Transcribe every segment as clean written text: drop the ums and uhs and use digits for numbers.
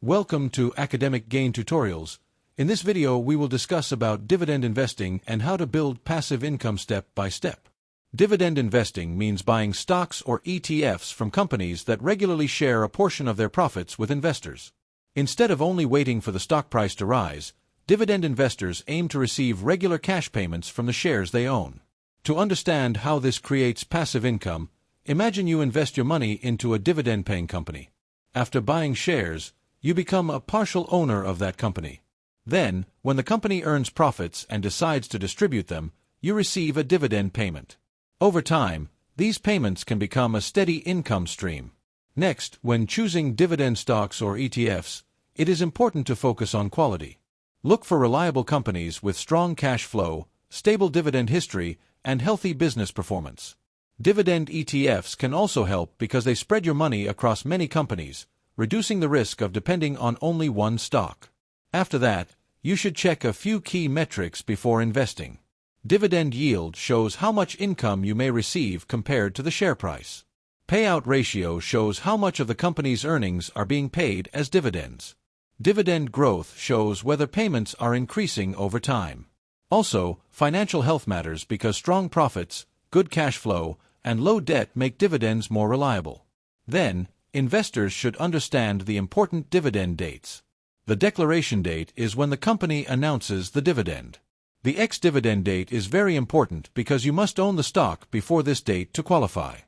Welcome to Academic Gain Tutorials. In this video we will discuss about dividend investing and how to build passive income step by step. Dividend investing means buying stocks or ETFs from companies that regularly share a portion of their profits with investors. Instead of only waiting for the stock price to rise, dividend investors aim to receive regular cash payments from the shares they own. To understand how this creates passive income, imagine you invest your money into a dividend-paying company. After buying shares, you become a partial owner of that company. Then, when the company earns profits and decides to distribute them, you receive a dividend payment. Over time, these payments can become a steady income stream. Next, when choosing dividend stocks or ETFs, it is important to focus on quality. Look for reliable companies with strong cash flow, stable dividend history, and healthy business performance. Dividend ETFs can also help because they spread your money across many companies, reducing the risk of depending on only one stock. After that, you should check a few key metrics before investing. Dividend yield shows how much income you may receive compared to the share price. Payout ratio shows how much of the company's earnings are being paid as dividends. Dividend growth shows whether payments are increasing over time. Also, financial health matters because strong profits, good cash flow, and low debt make dividends more reliable. Then, investors should understand the important dividend dates. The declaration date is when the company announces the dividend. The ex-dividend date is very important because you must own the stock before this date to qualify.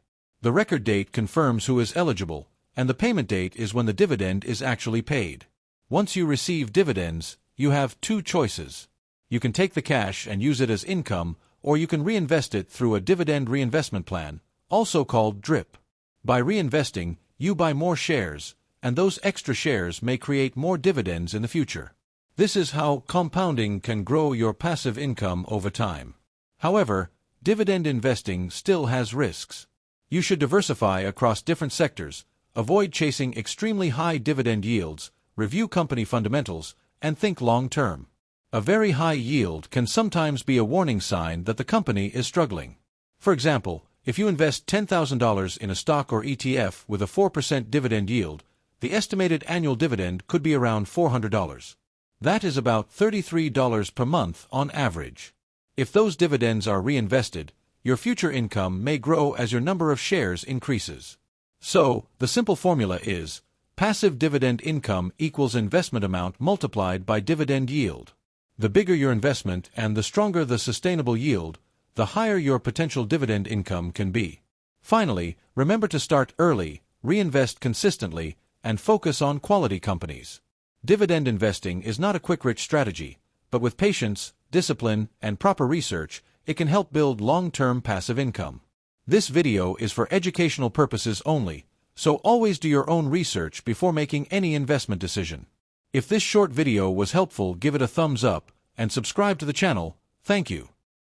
The record date confirms who is eligible, and the payment date is when the dividend is actually paid. Once you receive dividends, you have two choices. You can take the cash and use it as income, or you can reinvest it through a dividend reinvestment plan, also called DRIP. By reinvesting, you buy more shares, and those extra shares may create more dividends in the future. This is how compounding can grow your passive income over time. However, dividend investing still has risks. You should diversify across different sectors, avoid chasing extremely high dividend yields, review company fundamentals, and think long-term. A very high yield can sometimes be a warning sign that the company is struggling. For example, if you invest $10,000 in a stock or ETF with a 4% dividend yield, the estimated annual dividend could be around $400. That is about $33 per month on average. If those dividends are reinvested, your future income may grow as your number of shares increases. So, the simple formula is, passive dividend income equals investment amount multiplied by dividend yield. The bigger your investment and the stronger the sustainable yield, the higher your potential dividend income can be. Finally, remember to start early, reinvest consistently, and focus on quality companies. Dividend investing is not a quick-rich strategy, but with patience, discipline, and proper research, it can help build long-term passive income. This video is for educational purposes only, so always do your own research before making any investment decision. If this short video was helpful, give it a thumbs up and subscribe to the channel. Thank you.